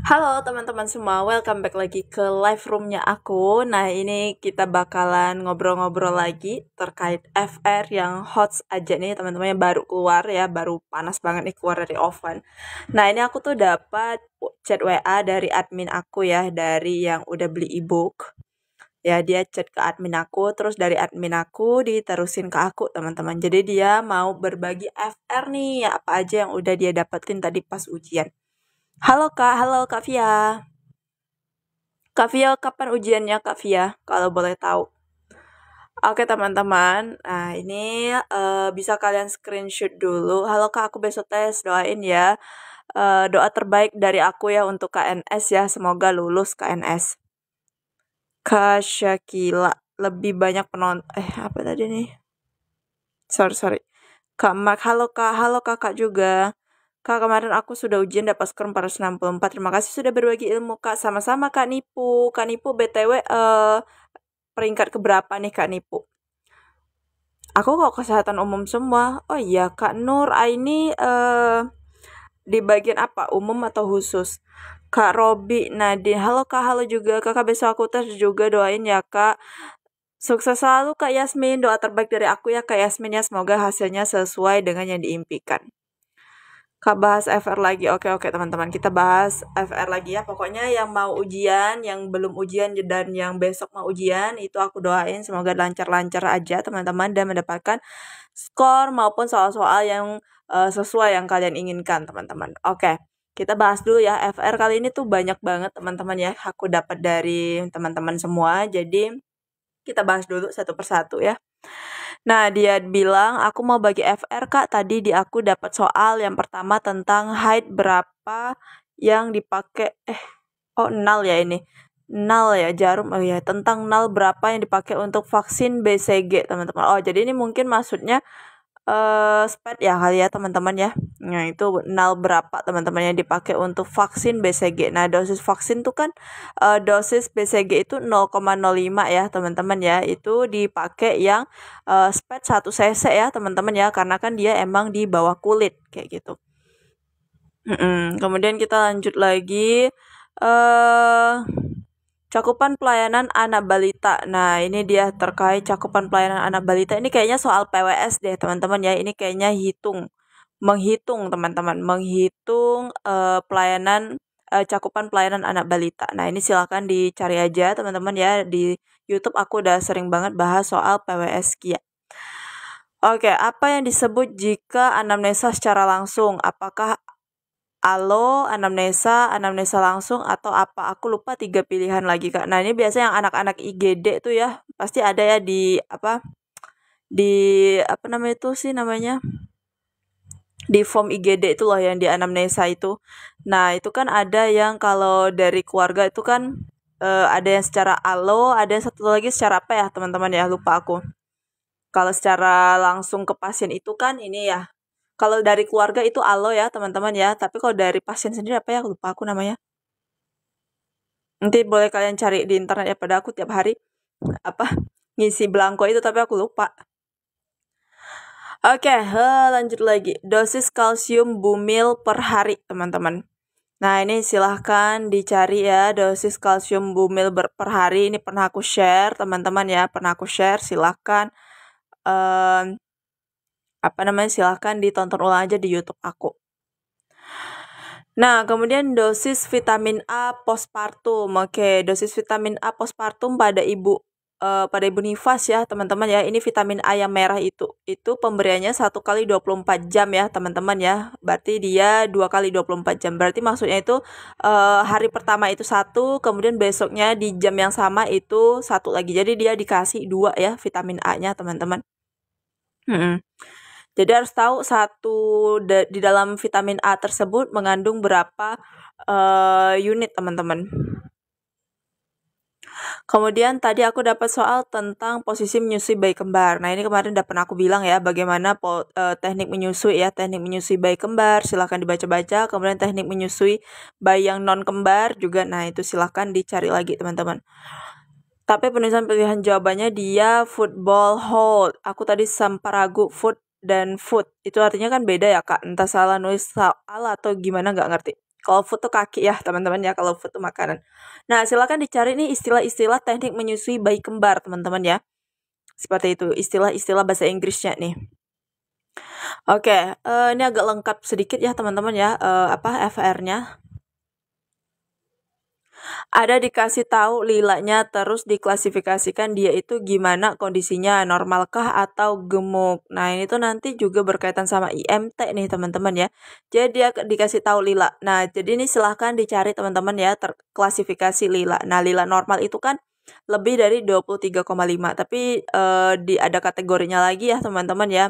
Halo teman-teman semua, welcome back lagi ke live roomnya aku. Nah, ini kita bakalan ngobrol-ngobrol lagi terkait FR yang hot aja nih teman-teman, yang baru keluar ya, baru panas banget nih keluar dari oven. Nah, ini aku tuh dapat chat WA dari admin aku ya, dari yang udah beli ebook. Ya, dia chat ke admin aku, terus dari admin aku diterusin ke aku teman-teman. Jadi dia mau berbagi FR nih, apa aja yang udah dia dapetin tadi pas ujian. Halo Kak Via. Kak Via, kapan ujiannya Kak Via? Kalau boleh tahu. Oke teman-teman, nah ini bisa kalian screenshot dulu. Halo Kak, aku besok tes, doain ya. Doa terbaik dari aku ya untuk KNS ya, semoga lulus KNS. Kak Syakila, lebih banyak penonton. Apa tadi nih? Sorry. Kak Mark, halo kakak juga. Kak, kemarin aku sudah ujian dapat skor 464. Terima kasih sudah berbagi ilmu, Kak. Sama-sama, Kak Nipu. Kak Nipu, BTW, peringkat keberapa nih, Kak Nipu? Aku kok kesehatan umum semua. Oh iya, Kak Nur Aini di bagian apa? Umum atau khusus? Kak Robi, Nadine. Halo, Kak. Halo juga. Kakak besok aku tes juga. Doain ya, Kak. Sukses selalu, Kak Yasmin. Doa terbaik dari aku ya, Kak Yasmin ya. Semoga hasilnya sesuai dengan yang diimpikan. Kak bahas FR lagi. Oke teman-teman, kita bahas FR lagi ya. Pokoknya yang mau ujian, yang belum ujian dan yang besok mau ujian itu aku doain semoga lancar-lancar aja teman-teman dan mendapatkan skor maupun soal-soal yang sesuai yang kalian inginkan teman-teman. Oke. Kita bahas dulu ya. FR kali ini tuh banyak banget teman-teman ya. Aku dapat dari teman-teman semua. Jadi kita bahas dulu satu persatu ya. Nah, dia bilang, aku mau bagi FR, Kak. Tadi di aku dapat soal yang pertama tentang height berapa yang dipakai. Nal ya ini. Nal ya, jarum. Oh ya, tentang nal berapa yang dipakai untuk vaksin BCG, teman-teman. Oh, jadi ini mungkin maksudnya SPED ya kali ya teman-teman ya. Nah itu nal berapa teman-teman yang dipakai untuk vaksin BCG. Nah dosis vaksin tuh kan dosis BCG itu 0,05 ya teman-teman ya. Itu dipakai yang SPED 1 cc ya teman-teman ya. Karena kan dia emang di bawah kulit kayak gitu. Kemudian kita lanjut lagi. Cakupan pelayanan anak balita. Nah, ini dia terkait cakupan pelayanan anak balita. Ini kayaknya soal PWS deh, teman-teman ya. Ini kayaknya menghitung teman-teman, menghitung pelayanan cakupan pelayanan anak balita. Nah, ini silakan dicari aja teman-teman ya di YouTube. Aku udah sering banget bahas soal PWS Kia. Oke, apa yang disebut jika anamnesa secara langsung? Apakah anamnesa langsung atau apa? Aku lupa 3 pilihan lagi, Kak. Nah, ini biasa yang anak-anak IGD tuh ya, pasti ada ya di apa namanya itu sih namanya? Di form IGD itu loh yang di anamnesa itu. Nah, itu kan ada yang kalau dari keluarga itu kan ada yang secara alo, ada yang satu lagi secara apa ya, teman-teman ya, lupa aku. Kalau secara langsung ke pasien itu kan ini ya. Kalau dari keluarga itu alo ya, teman-teman ya. Tapi kalau dari pasien sendiri apa ya? Lupa aku namanya. Nanti boleh kalian cari di internet ya, pada aku tiap hari apa ngisi belangko itu tapi aku lupa. Oke, lanjut lagi. Dosis kalsium bumil per hari, teman-teman. Nah, ini silahkan dicari ya dosis kalsium bumil per hari. Ini pernah aku share, teman-teman ya. Pernah aku share, silahkan silahkan ditonton ulang aja di YouTube aku. Nah, kemudian dosis vitamin A postpartum. Oke, dosis vitamin A postpartum pada ibu nifas ya, teman-teman ya. Ini vitamin A yang merah itu. Itu pemberiannya 1 kali 24 jam ya, teman-teman ya. Berarti dia 2 kali 24 jam. Berarti maksudnya itu hari pertama itu 1, kemudian besoknya di jam yang sama itu 1 lagi. Jadi dia dikasih 2 ya vitamin A-nya, teman-teman. Jadi harus tahu di dalam vitamin A tersebut mengandung berapa unit, teman-teman. Kemudian tadi aku dapat soal tentang posisi menyusui bayi kembar. Nah, ini kemarin udah pernah aku bilang ya, bagaimana teknik menyusui ya, teknik menyusui bayi kembar, silahkan dibaca-baca. Kemudian teknik menyusui bayi yang non kembar juga, nah itu silahkan dicari lagi teman-teman. Tapi penulisan pilihan jawabannya dia football hold. Aku tadi sempat ragu foot dan foot. Itu artinya kan beda ya kak. Entah salah nulis salah atau gimana nggak ngerti. Kalau foot tuh kaki ya teman-teman ya. Kalau foot tuh makanan. Nah silakan dicari nih istilah-istilah teknik menyusui bayi kembar teman-teman ya. Seperti itu istilah-istilah bahasa Inggrisnya nih. Oke, ini agak lengkap sedikit ya teman-teman ya. FR-nya. Ada dikasih tahu lilanya terus diklasifikasikan dia itu gimana kondisinya, normalkah atau gemuk. Nah, ini tuh nanti juga berkaitan sama IMT nih teman-teman ya. Jadi dia dikasih tahu lila. Nah, jadi ini silahkan dicari teman-teman ya klasifikasi lila. Nah, lila normal itu kan lebih dari 23,5, tapi ada kategorinya lagi ya teman-teman ya.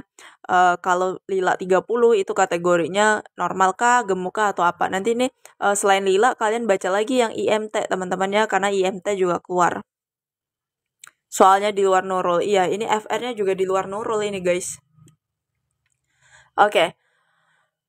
Kalau lila 30 itu kategorinya normal kah, gemuk kah atau apa. Nanti nih selain lila kalian baca lagi yang IMT teman-teman ya, karena IMT juga keluar. Soalnya di luar Nurul. Iya, ini FR-nya juga di luar Nurul ini guys. Oke.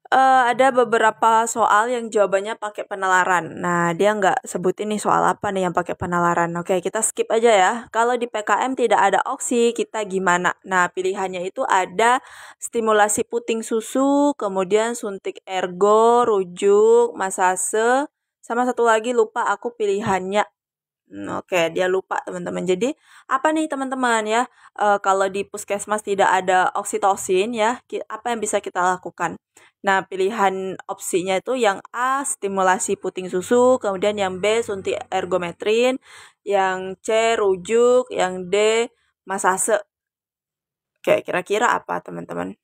Ada beberapa soal yang jawabannya pakai penalaran. Nah, dia nggak sebut ini soal apa nih yang pakai penalaran. Oke, kita skip aja ya. Kalau di PKM tidak ada oksi, kita gimana? Nah, pilihannya itu ada stimulasi puting susu, kemudian suntik ergo, rujuk, masase, sama satu lagi lupa aku pilihannya. Oke, dia lupa teman-teman. Jadi apa nih teman-teman ya? Kalau di puskesmas tidak ada oksitosin ya, apa yang bisa kita lakukan? Nah, pilihan opsinya itu yang A stimulasi puting susu, kemudian yang B suntik ergometrin, yang C rujuk, yang D masase. Oke, kira-kira apa teman-teman?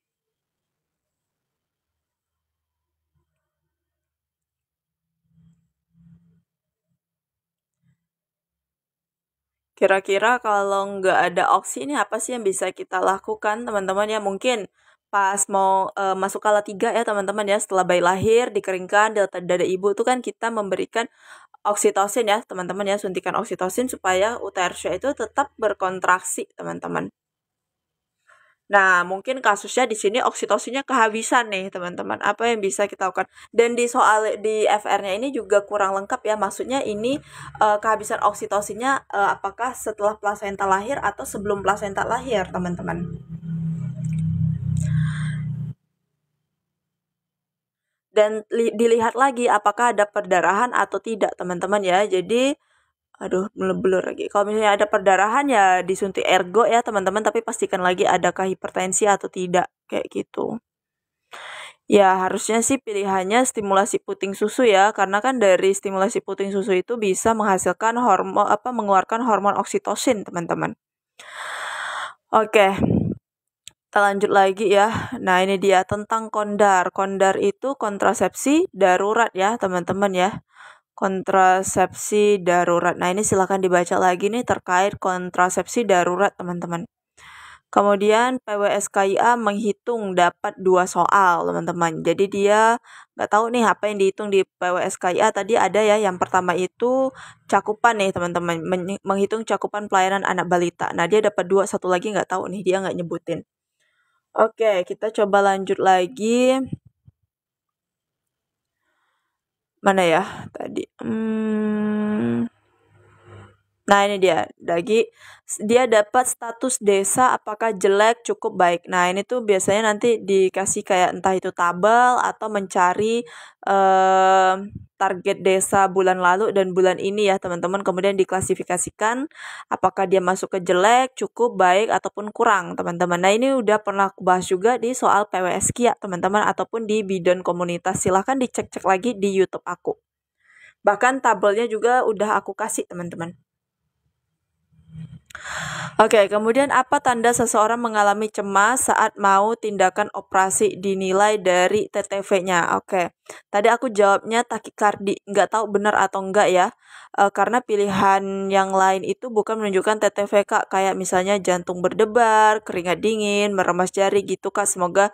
Kira-kira kalau nggak ada oksi ini apa sih yang bisa kita lakukan teman-teman ya? Mungkin pas mau masuk kala 3 ya teman-teman ya, setelah bayi lahir dikeringkan di dada ibu itu kan kita memberikan oksitosin ya teman-teman ya, suntikan oksitosin supaya uterusnya itu tetap berkontraksi teman-teman. Nah, mungkin kasusnya di sini oksitosinnya kehabisan nih, teman-teman. Apa yang bisa kita lakukan? Dan di FR-nya ini juga kurang lengkap ya. Maksudnya ini kehabisan oksitosinnya apakah setelah plasenta lahir atau sebelum plasenta lahir, teman-teman? Dan dilihat lagi apakah ada perdarahan atau tidak, teman-teman ya. Jadi aduh, blur lagi. Kalau misalnya ada perdarahan ya disuntik ergo ya teman-teman, tapi pastikan lagi adakah hipertensi atau tidak, kayak gitu. Ya harusnya sih pilihannya stimulasi puting susu ya, karena kan dari stimulasi puting susu itu bisa menghasilkan mengeluarkan hormon oksitosin teman-teman. Oke, kita lanjut lagi ya. Nah ini dia tentang kondar. Kondar itu kontrasepsi darurat ya teman-teman ya. Kontrasepsi darurat. Nah, ini silahkan dibaca lagi nih terkait kontrasepsi darurat, teman-teman. Kemudian PWSKIA menghitung dapat 2 soal, teman-teman. Jadi dia nggak tahu nih apa yang dihitung di PWSKIA. Tadi ada ya, yang pertama itu cakupan nih, teman-teman. Menghitung cakupan pelayanan anak balita. Nah, dia dapat 2, satu lagi nggak tahu nih, dia nggak nyebutin. Oke, kita coba lanjut lagi. Mana ya tadi? Nah ini dia dapat status desa apakah jelek cukup baik. Nah ini tuh biasanya nanti dikasih kayak entah itu tabel atau mencari target desa bulan lalu dan bulan ini ya teman-teman. Kemudian diklasifikasikan apakah dia masuk ke jelek, cukup, baik ataupun kurang teman-teman. Nah ini udah pernah aku bahas juga di soal PWSK ya teman-teman ataupun di bidon komunitas. Silahkan dicek-cek lagi di YouTube aku. Bahkan tabelnya juga udah aku kasih teman-teman. Oke, kemudian apa tanda seseorang mengalami cemas saat mau tindakan operasi dinilai dari TTV-nya? Oke, tadi aku jawabnya takikardi, nggak tahu benar atau enggak ya, karena pilihan yang lain itu bukan menunjukkan TTV Kak, kayak misalnya jantung berdebar, keringat dingin, meremas jari gitu Kak, semoga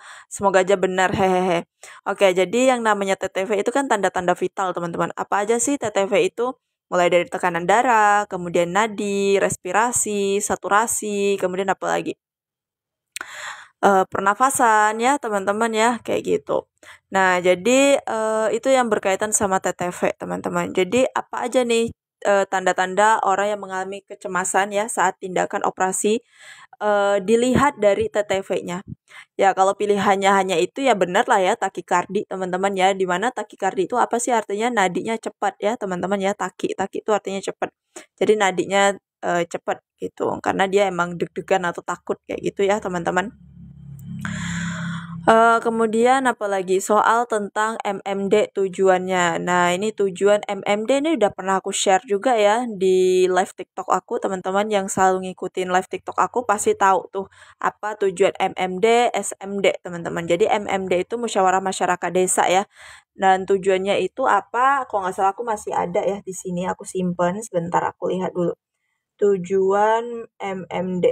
aja benar, hehehe. Oke, jadi yang namanya TTV itu kan tanda-tanda vital teman-teman. Apa aja sih TTV itu? mulai dari tekanan darah, kemudian nadi, respirasi, saturasi, kemudian apa lagi? Pernafasan ya teman-teman ya, kayak gitu. Nah, jadi itu yang berkaitan sama TTV teman-teman. Jadi apa aja nih tanda-tanda orang yang mengalami kecemasan ya saat tindakan operasi dilihat dari TTV-nya. Ya kalau pilihannya hanya itu ya benar lah ya takikardi teman-teman ya. Di mana takikardi itu apa sih artinya? Nadinya cepat ya teman-teman ya. Taki itu artinya cepat. Jadi nadinya cepat gitu. Karena dia emang deg-degan atau takut kayak gitu ya teman-teman. Kemudian apalagi soal tentang MMD tujuannya. Nah, ini tujuan MMD ini udah pernah aku share juga ya di live TikTok aku. Teman-teman yang selalu ngikutin live TikTok aku pasti tahu tuh apa tujuan MMD, SMD, teman-teman. Jadi MMD itu musyawarah masyarakat desa ya. Dan tujuannya itu apa? Kalau nggak salah aku masih ada ya di sini. Aku simpen sebentar, aku lihat dulu. Tujuan MMD.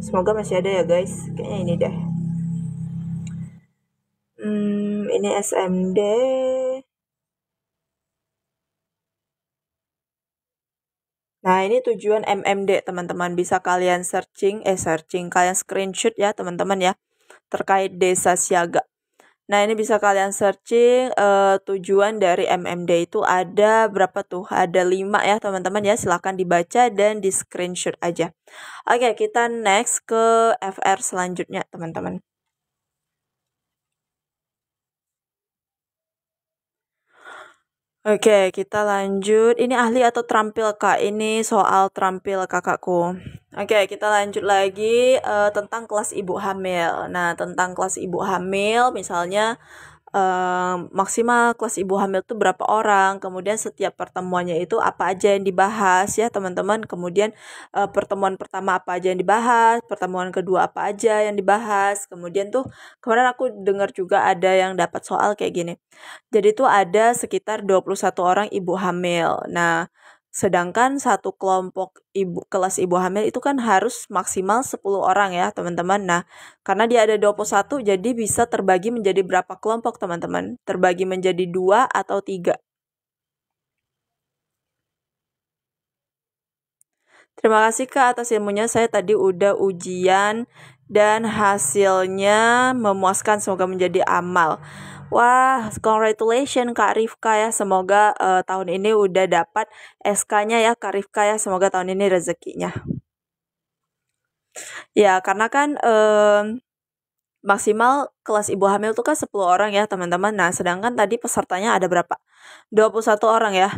Semoga masih ada ya guys. Kayaknya ini deh. Ini SMD. Nah, ini tujuan MMD, teman-teman. Bisa kalian searching, kalian screenshot ya, teman-teman ya, terkait desa siaga. Nah, ini bisa kalian searching tujuan dari MMD itu ada berapa tuh? Ada 5 ya, teman-teman ya. Silahkan dibaca dan di screenshot aja. Oke, kita next ke FR selanjutnya, teman-teman. Oke, kita lanjut. Ini ahli atau terampil, Kak? Ini soal terampil kakakku. Oke, kita lanjut lagi tentang kelas ibu hamil. Nah, tentang kelas ibu hamil, misalnya maksimal kelas ibu hamil itu berapa orang, kemudian setiap pertemuannya itu apa aja yang dibahas ya teman-teman, kemudian pertemuan pertama apa aja yang dibahas, pertemuan kedua apa aja yang dibahas, kemudian tuh kemarin aku dengar juga ada yang dapat soal kayak gini. Jadi tuh ada sekitar 21 orang ibu hamil. Nah, sedangkan satu kelompok kelas ibu hamil itu kan harus maksimal 10 orang ya, teman-teman. Nah, karena dia ada 21 jadi bisa terbagi menjadi berapa kelompok, teman-teman? Terbagi menjadi 2 atau 3. Terima kasih Kak atas ilmunya. Saya tadi udah ujian dan hasilnya memuaskan, semoga menjadi amal. Wah, congratulations Kak Rifka ya. Semoga tahun ini udah dapat SK-nya ya Kak Rifka ya. Semoga tahun ini rezekinya. Ya, karena kan maksimal kelas ibu hamil tuh kan 10 orang ya teman-teman. Nah, sedangkan tadi pesertanya ada berapa? 21 orang ya.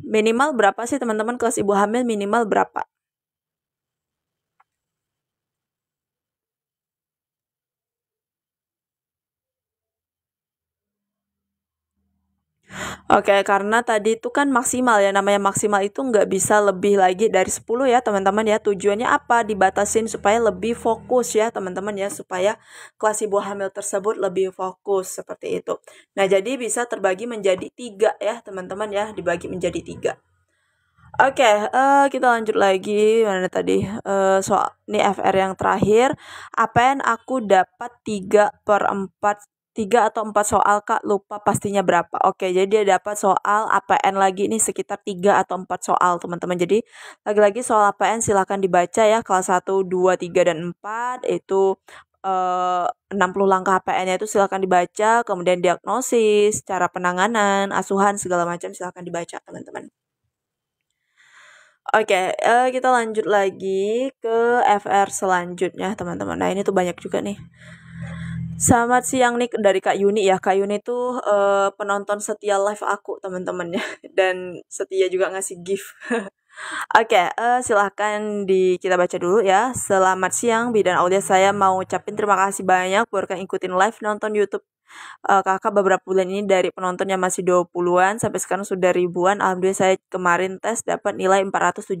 Minimal berapa sih teman-teman kelas ibu hamil, minimal berapa? Oke, karena tadi itu kan maksimal ya, namanya maksimal itu nggak bisa lebih lagi dari 10 ya teman-teman ya. Tujuannya apa? Dibatasin supaya lebih fokus ya teman-teman ya, supaya kelas ibu hamil tersebut lebih fokus seperti itu. Nah, jadi bisa terbagi menjadi 3 ya teman-teman ya, dibagi menjadi 3. Oke, kita lanjut lagi. Mana tadi soal ini FR yang terakhir. APN aku dapat 3 atau 4 soal Kak, lupa pastinya berapa. Oke, jadi dia dapat soal APN lagi ini sekitar 3 atau 4 soal teman-teman. Jadi lagi-lagi soal APN silahkan dibaca ya, kelas 1, 2, 3, dan 4 itu 60 langkah APN-nya itu silahkan dibaca, kemudian diagnosis, cara penanganan, asuhan, segala macam silahkan dibaca teman-teman. Oke, kita lanjut lagi ke FR selanjutnya teman-teman. Nah, ini tuh banyak juga nih. Selamat siang nih dari Kak Yuni ya. Kak Yuni tuh penonton setia live aku teman-teman ya. Dan setia juga ngasih gift. Oke, silahkan kita baca dulu ya. Selamat siang, Bidan Aulia. Saya mau ucapin terima kasih banyak buat kalian ikutin live nonton YouTube kakak beberapa bulan ini, dari penontonnya masih 20-an sampai sekarang sudah ribuan. Alhamdulillah saya kemarin tes dapat nilai 479.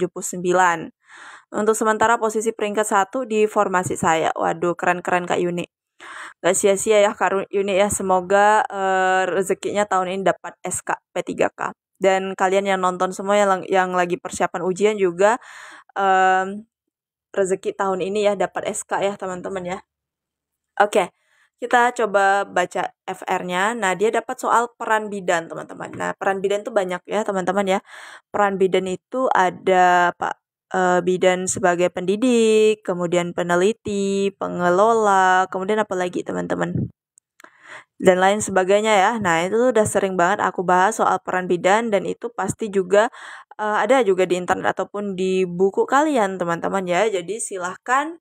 Untuk sementara posisi peringkat 1 di formasi saya. Waduh, keren-keren Kak Yuni. Gak sia-sia ya Kak Yuni ya. Semoga rezekinya tahun ini dapat SK P3K. Dan kalian yang nonton semua yang lagi persiapan ujian juga rezeki tahun ini ya dapat SK ya teman-teman ya. Oke. kita coba baca FR-nya. Nah, dia dapat soal peran bidan, teman-teman. Nah, peran bidan itu banyak ya, teman-teman ya. Peran bidan itu ada bidan sebagai pendidik, kemudian peneliti, pengelola, kemudian apa lagi, teman-teman? Dan lain sebagainya ya. Nah, itu udah sering banget aku bahas soal peran bidan dan itu pasti juga ada juga di internet ataupun di buku kalian, teman-teman ya. Jadi silahkan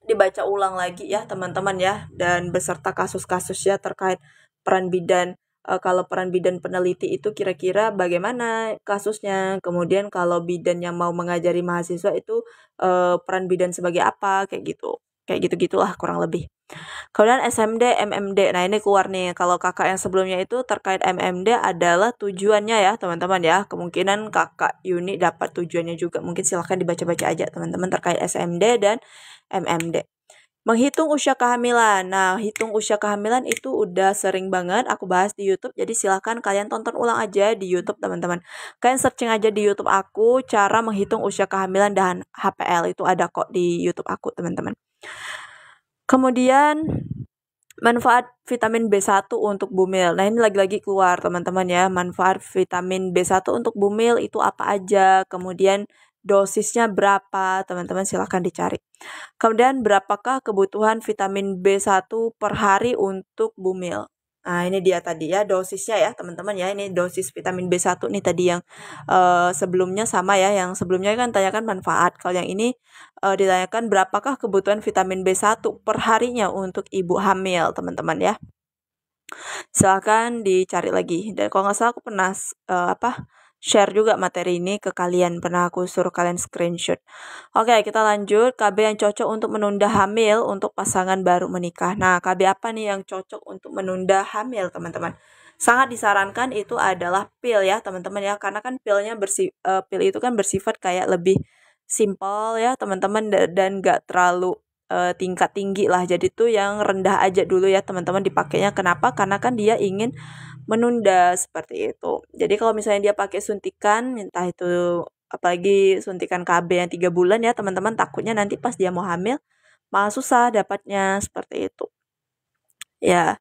dibaca ulang lagi ya teman-teman ya, dan beserta kasus-kasusnya terkait peran bidan. Kalau peran bidan peneliti itu kira-kira bagaimana kasusnya, kemudian kalau bidan yang mau mengajari mahasiswa itu peran bidan sebagai apa, kayak gitu-gitulah kurang lebih. Kemudian SMD, MMD. Nah, ini keluar nih. Kalau kakak yang sebelumnya itu terkait MMD adalah tujuannya ya, teman-teman ya. Kemungkinan kakak Yuni dapat tujuannya juga. Mungkin silahkan dibaca-baca aja, teman-teman, terkait SMD dan MMD. Menghitung usia kehamilan. Nah, hitung usia kehamilan itu udah sering banget aku bahas di YouTube. Jadi silahkan kalian tonton ulang aja di YouTube, teman-teman. Kalian searching aja di YouTube aku, cara menghitung usia kehamilan dan HPL. Itu ada kok di YouTube aku, teman-teman. Kemudian manfaat vitamin B1 untuk bumil. Nah, ini lagi-lagi keluar, teman-teman ya. Manfaat vitamin B1 untuk bumil itu apa aja? Kemudian dosisnya berapa? Teman-teman silahkan dicari. Kemudian berapakah kebutuhan vitamin B1 per hari untuk bumil? Nah, ini dia tadi ya dosisnya ya, teman-teman ya. Ini dosis vitamin B1 nih tadi yang sebelumnya sama ya. Yang sebelumnya kan tanyakan manfaat. Kalau yang ini ditanyakan berapakah kebutuhan vitamin B1 per harinya untuk ibu hamil, teman-teman ya. Silahkan dicari lagi. Dan kalau nggak salah aku pernah share juga materi ini ke kalian, pernah aku suruh kalian screenshot. Oke, kita lanjut. KB yang cocok untuk menunda hamil untuk pasangan baru menikah. Nah, KB apa nih yang cocok untuk menunda hamil, teman-teman? Sangat disarankan itu adalah pil ya, teman-teman ya, karena kan pil itu kan bersifat kayak lebih simple ya, teman-teman, dan nggak terlalu tingkat tinggi lah. Jadi tuh yang rendah aja dulu ya, teman-teman, dipakainya. Kenapa? Karena kan dia ingin menunda seperti itu. Jadi kalau misalnya dia pakai suntikan, entah itu apalagi suntikan KB yang 3 bulan ya, teman-teman, takutnya nanti pas dia mau hamil malah susah dapatnya seperti itu. Ya.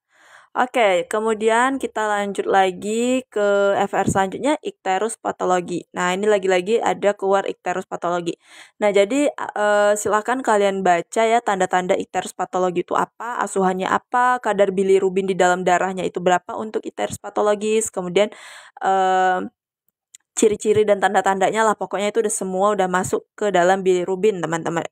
Oke, kemudian kita lanjut lagi ke FR selanjutnya, ikterus patologi. Nah, ini lagi-lagi ada keluar ikterus patologi. Nah, jadi silahkan kalian baca ya tanda-tanda ikterus patologi itu apa, asuhannya apa, kadar bilirubin di dalam darahnya itu berapa untuk ikterus patologis, kemudian ciri-ciri dan tanda-tandanya lah, pokoknya itu udah masuk ke dalam bilirubin, teman-teman.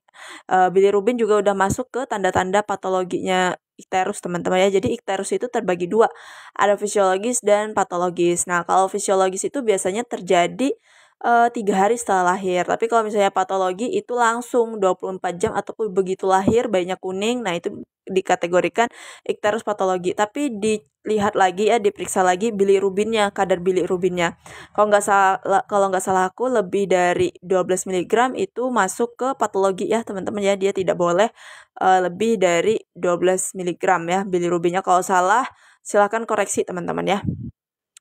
Bilirubin juga udah masuk ke tanda-tanda patologinya ikterus, teman-teman ya. Jadi ikterus itu terbagi dua, ada fisiologis dan patologis. Nah, kalau fisiologis itu biasanya terjadi 3 hari setelah lahir. Tapi kalau misalnya patologi itu langsung 24 jam ataupun begitu lahir bayinya kuning, nah itu dikategorikan ikterus patologi. Tapi dilihat lagi ya, diperiksa lagi bilirubinnya, kadar bilirubinnya. Kalau nggak salah aku lebih dari 12 mg itu masuk ke patologi ya, teman-teman ya. Dia tidak boleh lebih dari 12 mg ya bilirubinnya. Kalau salah silakan koreksi, teman-teman ya.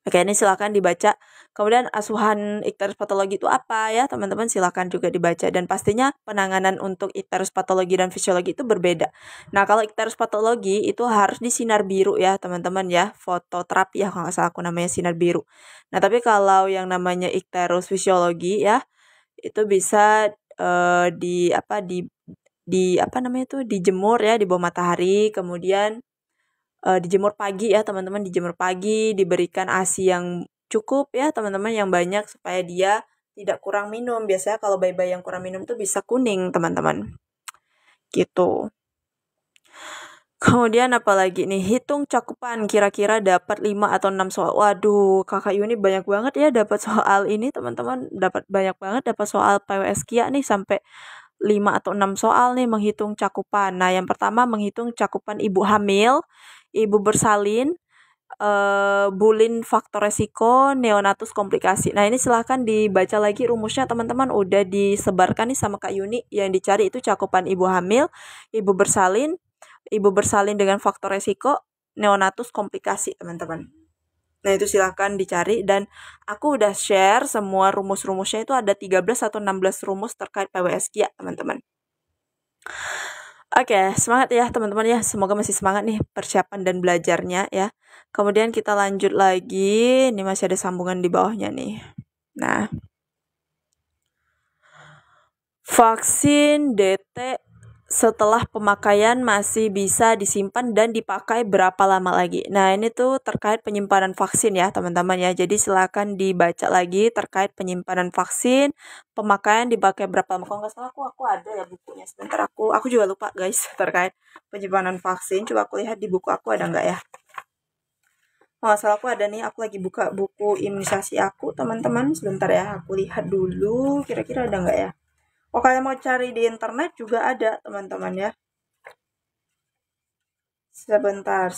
Oke, ini silakan dibaca. Kemudian asuhan ikterus patologi itu apa ya, teman-teman, silakan juga dibaca. Dan pastinya penanganan untuk ikterus patologi dan fisiologi itu berbeda. Nah, kalau ikterus patologi itu harus di sinar biru ya, teman-teman ya. Fototerapi ya, kalau nggak salah aku namanya sinar biru. Nah, tapi kalau yang namanya ikterus fisiologi ya, itu bisa dijemur ya di bawah matahari, kemudian dijemur pagi ya, teman-teman, dijemur pagi, diberikan ASI yang cukup ya, teman-teman, yang banyak supaya dia tidak kurang minum. Biasanya kalau bayi-bayi yang kurang minum tuh bisa kuning, teman-teman. Gitu. Kemudian apalagi nih, hitung cakupan, kira-kira dapat 5 atau 6 soal. Waduh, kakak Yuni banyak banget ya dapat soal ini, teman-teman. Banyak banget dapat soal PWS KIA nih, sampai 5 atau 6 soal nih menghitung cakupan. Nah, yang pertama menghitung cakupan ibu hamil, ibu bersalin, bulin faktor resiko, neonatus komplikasi. Nah, ini silahkan dibaca lagi rumusnya, teman-teman. Udah disebarkan nih sama Kak Yuni. Yang dicari itu cakupan ibu hamil, ibu bersalin dengan faktor resiko, neonatus komplikasi, teman-teman. Nah, itu silahkan dicari, dan aku udah share semua rumus-rumusnya. Itu ada 13 atau 16 rumus terkait PWS KIA, teman-teman. Oke, semangat ya teman-teman ya. Semoga masih semangat nih persiapan dan belajarnya ya. Kemudian kita lanjut lagi. Ini masih ada sambungan di bawahnya nih. Nah, vaksin DT setelah pemakaian masih bisa disimpan dan dipakai berapa lama lagi? Nah, ini tuh terkait penyimpanan vaksin ya, teman-teman ya. Jadi silakan dibaca lagi terkait penyimpanan vaksin, pemakaian dipakai berapa lama. Kalau nggak salah aku ada ya bukunya. Sebentar aku juga lupa guys terkait penyimpanan vaksin. Coba aku lihat di buku aku ada nggak ya? Kalau nggak salah aku ada nih, aku lagi buka buku imunisasi aku, teman-teman. Sebentar ya, aku lihat dulu kira-kira ada nggak ya? Oh, kalian mau cari di internet juga ada, teman-teman ya. Sebentar.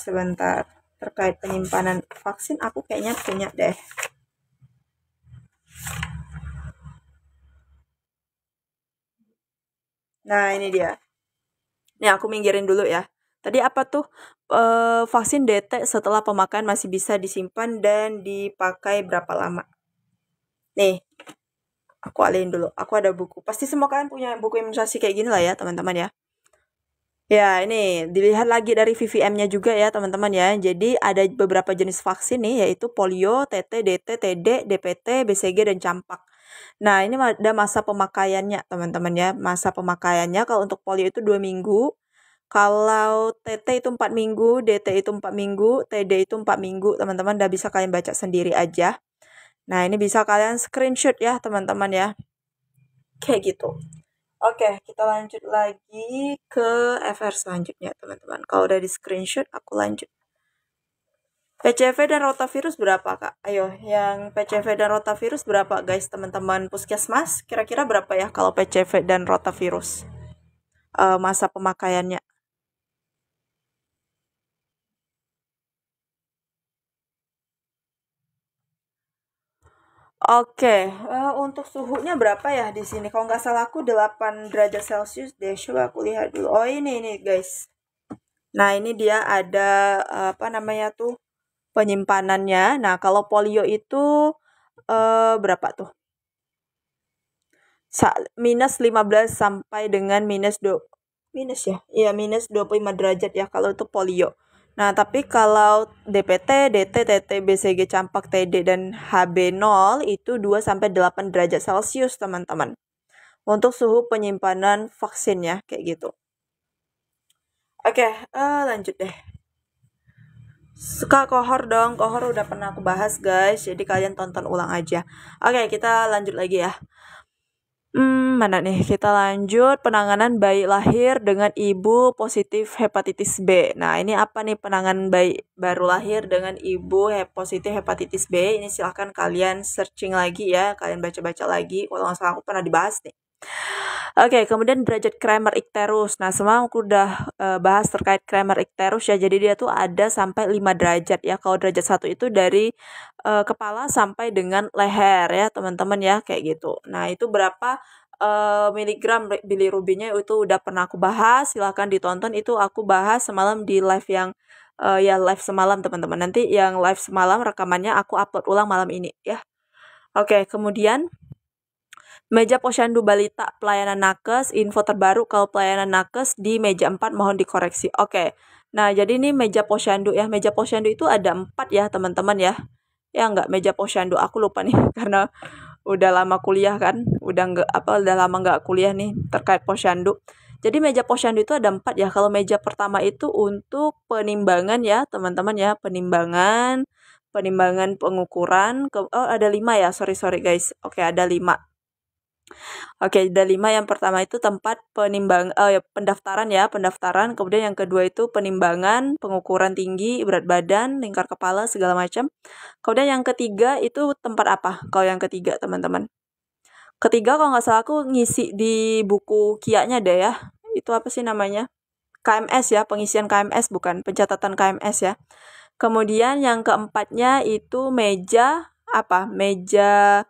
Terkait penyimpanan vaksin, aku kayaknya punya deh. Nah, ini dia. Nih, aku minggirin dulu ya. Tadi apa tuh? Vaksin DT setelah pemakaian masih bisa disimpan dan dipakai berapa lama? Nih, aku alihin dulu. Aku ada buku. Pasti semua kalian punya buku imunisasi kayak gini lah ya, teman-teman ya. Ya, ini dilihat lagi dari VVM-nya juga ya, teman-teman ya. Jadi ada beberapa jenis vaksin nih, yaitu polio, TT, DT, TD, DPT, BCG, dan campak. Nah, ini ada masa pemakaiannya, teman-teman ya. Masa pemakaiannya kalau untuk polio itu 2 minggu, kalau TT itu 4 minggu, DT itu 4 minggu, TD itu 4 minggu, teman-teman udah bisa kalian baca sendiri aja. Nah, ini bisa kalian screenshot ya, teman-teman ya. Kayak gitu. Oke, kita lanjut lagi ke FR selanjutnya, teman-teman. Kalau udah di screenshot, aku lanjut. PCV dan rotavirus berapa, Kak? Ayo, yang PCV dan rotavirus berapa, guys, teman-teman puskesmas? Kira-kira berapa ya kalau PCV dan rotavirus? Masa pemakaiannya. Oke, untuk suhunya berapa ya di sini? Kalau nggak salah aku 8 derajat Celcius deh. Coba aku lihat dulu. Oh, ini guys. Nah, ini dia ada apa namanya tuh? Penyimpanannya. Nah, kalau polio itu berapa tuh? Minus 15 sampai dengan minus ya? Iya, minus 25 derajat ya kalau itu polio. Nah, tapi kalau DPT, DT, TT, BCG, campak, TD, dan HB0 itu 2 sampai 8 derajat Celcius, teman-teman. Untuk suhu penyimpanan vaksin ya, kayak gitu. Oke, lanjut deh. Suka kohor dong, kohor udah pernah aku bahas guys, jadi kalian tonton ulang aja. Oke, kita lanjut lagi ya. Mana nih? Kita lanjut penanganan bayi lahir dengan ibu positif hepatitis B. Nah, ini apa nih penanganan bayi baru lahir dengan ibu positif hepatitis B? Ini silahkan kalian searching lagi ya, kalian baca-baca lagi. Kalau nggak salah aku pernah dibahas nih. Oke, kemudian derajat Kramer-Icterus. Nah, semua aku udah bahas terkait Kramer-Icterus ya. Jadi dia tuh ada sampai 5 derajat ya. Kalau derajat 1 itu dari kepala sampai dengan leher ya, teman-teman ya, kayak gitu. Nah, itu berapa miligram bilirubinnya itu udah pernah aku bahas. Silahkan ditonton, itu aku bahas semalam di live yang ya live semalam, teman-teman. Nanti yang live semalam rekamannya aku upload ulang malam ini ya. Oke, kemudian meja posyandu balita pelayanan nakes, info terbaru kalau pelayanan nakes di meja 4 mohon dikoreksi. Oke. Nah, jadi ini meja posyandu ya. Meja posyandu itu ada 4 ya, teman-teman ya. Ya enggak meja posyandu, aku lupa nih karena udah lama kuliah kan. Udah lama enggak kuliah nih terkait posyandu. Jadi meja posyandu itu ada 4 ya. Kalau meja pertama itu untuk penimbangan ya, teman-teman ya, penimbangan pengukuran ada 5 ya. Sorry guys. Oke, ada 5. Oke, ada 5. Yang pertama itu tempat pendaftaran. Kemudian yang kedua itu penimbangan, pengukuran tinggi, berat badan, lingkar kepala, segala macam. Kemudian yang ketiga itu tempat apa? Kalau yang ketiga, teman-teman. Ketiga, kalau nggak salah aku ngisi di buku Kia-nya deh ya. Itu apa sih namanya? KMS ya, pengisian KMS bukan, pencatatan KMS ya. Kemudian yang keempatnya itu meja apa? Meja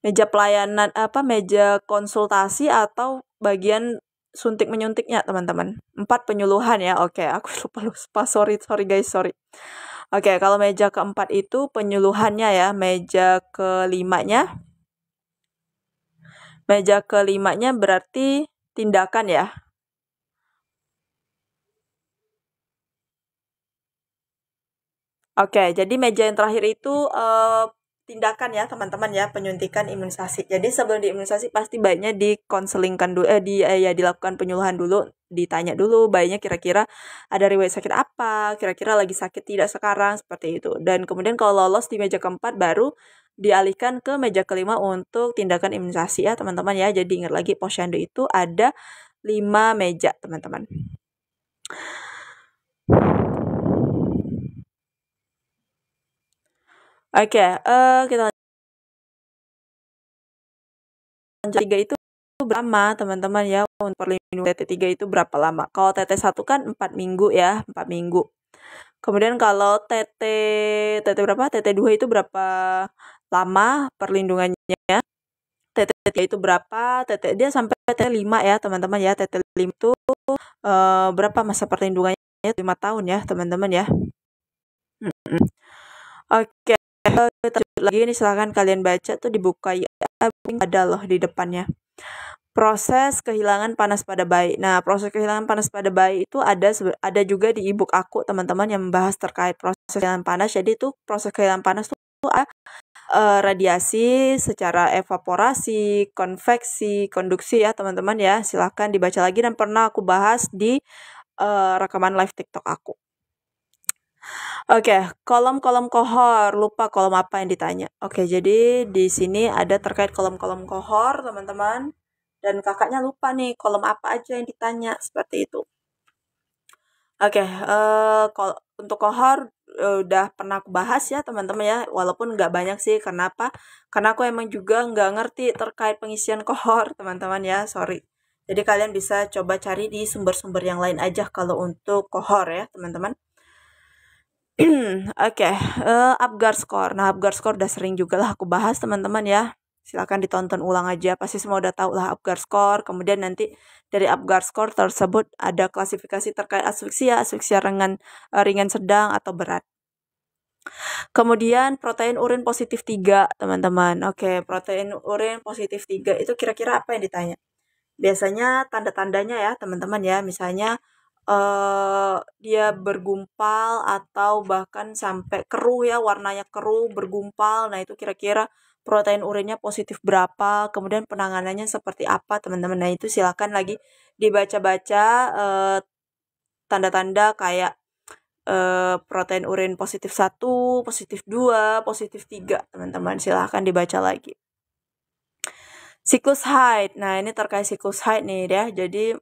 pelayanan meja konsultasi atau bagian suntik menyuntiknya, teman-teman. 4 penyuluhan ya. Oke, aku lupa. Sorry guys, sorry. Oke, kalau meja keempat itu penyuluhannya ya. Meja kelimanya berarti tindakan ya. Oke, jadi meja yang terakhir itu tindakan ya teman-teman ya, penyuntikan imunisasi. Jadi sebelum diimunisasi pasti bayinya dikonselingkan dulu, dilakukan penyuluhan dulu, ditanya dulu bayinya kira-kira ada riwayat sakit apa, kira-kira lagi sakit tidak sekarang, seperti itu. Dan kemudian kalau lolos di meja keempat baru dialihkan ke meja kelima untuk tindakan imunisasi ya teman-teman ya. Jadi ingat lagi posyandu itu ada 5 meja teman-teman. Oke, kita lanjut. 3 itu berapa teman-teman ya, untuk perlindungan TT3 itu berapa lama? Kalau TT1 kan 4 minggu ya, 4 minggu. Kemudian kalau TT berapa? TT2 itu berapa lama perlindungannya? TT3 itu berapa? Dia sampai TT5 ya teman-teman ya. TT5 itu berapa masa perlindungannya? 5 tahun ya teman-teman ya. Oke, lanjut lagi nih, silahkan kalian baca tuh, dibuka ya, ada loh di depannya. Proses kehilangan panas pada bayi. Nah, proses kehilangan panas pada bayi itu ada juga di ebook aku teman-teman yang membahas terkait proses kehilangan panas. Jadi itu proses kehilangan panas itu radiasi secara evaporasi, konveksi, konduksi ya teman-teman ya. Silahkan dibaca lagi dan pernah aku bahas di rekaman live TikTok aku. Oke, kolom-kolom kohor, lupa kolom apa yang ditanya. Oke, jadi di sini ada terkait kolom-kolom kohor, teman-teman. Dan kakaknya lupa nih kolom apa aja yang ditanya, seperti itu. Oke, untuk kohor udah pernah aku bahas ya teman-teman ya, walaupun nggak banyak sih. Kenapa? Karena aku emang juga nggak ngerti terkait pengisian kohor, teman-teman ya, sorry. Jadi kalian bisa coba cari di sumber-sumber yang lain aja kalau untuk kohor ya, teman-teman. Oke, Apgar Score. Nah, Apgar Score udah sering juga lah aku bahas teman-teman ya. Silakan ditonton ulang aja, pasti semua udah tahu lah Apgar Score. Kemudian nanti dari Apgar Score tersebut ada klasifikasi terkait asfiksia ringan sedang atau berat. Kemudian protein urin positif 3, teman-teman. Oke, protein urin positif 3 itu kira-kira apa yang ditanya? Biasanya tanda-tandanya ya, teman-teman ya. Misalnya dia bergumpal atau bahkan sampai keruh ya, warnanya keruh, bergumpal. Nah, itu kira-kira protein urinnya positif berapa, kemudian penanganannya seperti apa, teman-teman. Nah, itu silakan lagi dibaca-baca tanda-tanda kayak protein urin positif 1, positif 2, positif 3, teman-teman. Silahkan dibaca lagi. Siklus haid. Nah, ini terkait siklus haid nih ya. Jadi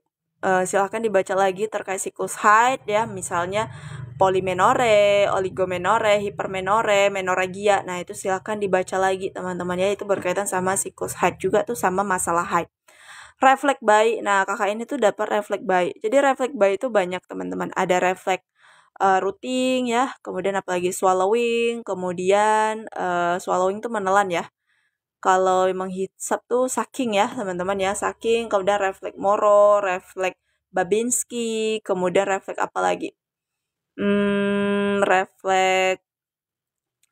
silahkan dibaca lagi terkait siklus haid ya, misalnya polimenore, oligomenore, hipermenore, menorragia. Nah, itu silahkan dibaca lagi teman-teman ya, itu berkaitan sama siklus haid juga tuh, sama masalah haid. Refleks bayi. Nah, kakak ini tuh dapat refleks bayi. Jadi refleks bayi itu banyak teman-teman. Ada refleks routing ya, kemudian apalagi swallowing, kemudian swallowing tuh menelan ya. Kalau menghisap tuh sucking ya teman-teman ya, sucking, kemudian refleks Moro, refleks Babinski, kemudian refleks apa lagi? Refleks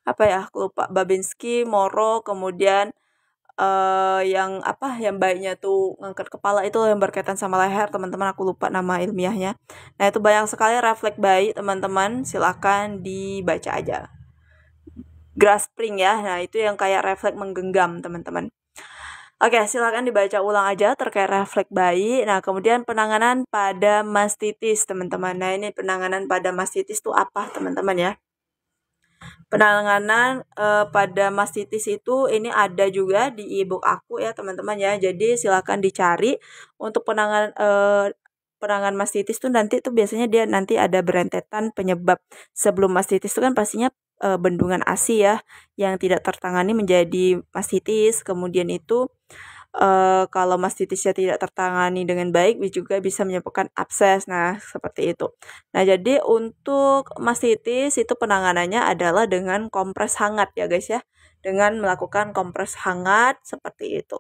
apa ya? Aku lupa. Babinski, Moro, kemudian yang apa? Yang bayinya tuh ngangkat kepala itu yang berkaitan sama leher, teman-teman, aku lupa nama ilmiahnya. Nah, itu banyak sekali refleks bayi, teman-teman. Silakan dibaca aja. Grasping ya. Nah, itu yang kayak refleks menggenggam, teman-teman. Oke, silakan dibaca ulang aja terkait refleks bayi. Nah, kemudian penanganan pada mastitis, teman-teman. Nah, ini penanganan pada mastitis itu apa, teman-teman ya? Penanganan pada mastitis itu ini ada juga di ebook aku ya, teman-teman ya. Jadi silakan dicari untuk penanganan mastitis tuh nanti tuh biasanya dia nanti ada berentetan penyebab. Sebelum mastitis itu kan pastinya bendungan ASI ya yang tidak tertangani menjadi mastitis. Kemudian itu kalau mastitisnya tidak tertangani dengan baik juga bisa menyebabkan abses. Nah, seperti itu. Nah, jadi untuk mastitis itu penanganannya adalah dengan kompres hangat ya guys ya. Dengan melakukan kompres hangat seperti itu.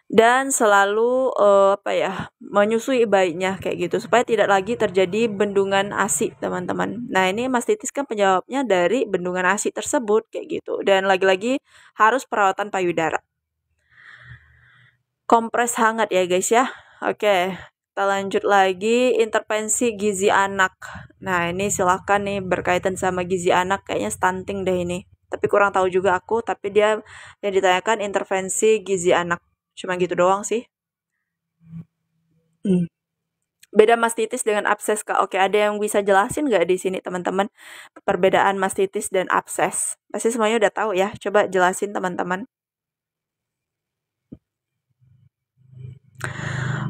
Dan selalu menyusui bayinya kayak gitu supaya tidak lagi terjadi bendungan ASI, teman-teman. Nah, ini mastitis kan penyebabnya dari bendungan ASI tersebut kayak gitu. Dan lagi-lagi harus perawatan payudara. Kompres hangat ya guys ya. Oke. kita lanjut lagi, intervensi gizi anak. Nah, ini silahkan nih berkaitan sama gizi anak, kayaknya stunting deh ini. Tapi kurang tahu juga aku, tapi dia yang ditanyakan intervensi gizi anak. Cuma gitu doang sih. Beda mastitis dengan abses, Kak. Oke, ada yang bisa jelasin nggak di sini, teman-teman? Perbedaan mastitis dan abses. Pasti semuanya udah tahu ya. Coba jelasin, teman-teman.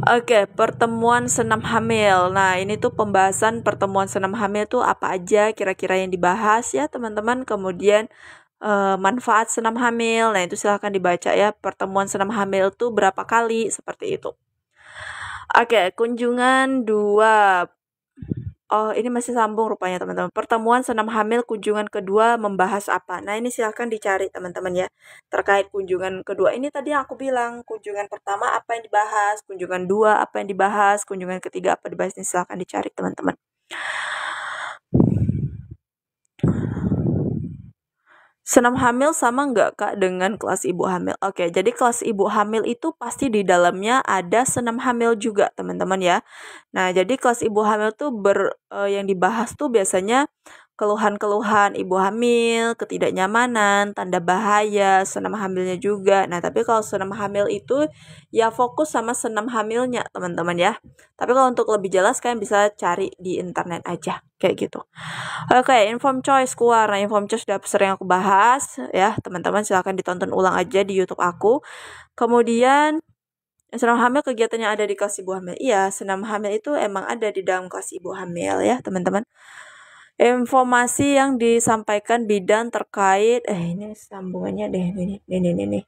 Oke, pertemuan senam hamil. Nah, ini tuh pembahasan pertemuan senam hamil tuh apa aja kira-kira yang dibahas ya, teman-teman. Kemudian manfaat senam hamil. Nah, itu silahkan dibaca ya. Pertemuan senam hamil tuh berapa kali, seperti itu. Oke, kunjungan 2. Oh, ini masih sambung rupanya, teman-teman. Pertemuan senam hamil kunjungan kedua membahas apa? Nah, ini silahkan dicari, teman-teman ya. Terkait kunjungan kedua. Ini tadi yang aku bilang, kunjungan pertama apa yang dibahas, kunjungan 2 apa yang dibahas, kunjungan ketiga apa dibahas. Ini silahkan dicari, teman-teman. Senam hamil sama nggak, Kak, dengan kelas ibu hamil? Oke, jadi kelas ibu hamil itu pasti di dalamnya ada senam hamil juga, teman-teman ya. Nah, jadi kelas ibu hamil tuh yang dibahas tuh biasanya keluhan-keluhan ibu hamil, ketidaknyamanan, tanda bahaya, senam hamilnya juga. Nah, tapi kalau senam hamil itu ya fokus sama senam hamilnya, teman-teman ya. Tapi kalau untuk lebih jelas kalian bisa cari di internet aja, kayak gitu. Oke, Inform Choice keluar. Nah, Inform Choice sudah sering aku bahas ya, teman-teman silahkan ditonton ulang aja di YouTube aku. Kemudian senam hamil kegiatannya ada di kelas ibu hamil. Iya, senam hamil itu emang ada di dalam kelas ibu hamil ya, teman-teman. Informasi yang disampaikan bidan terkait ini sambungannya deh ini.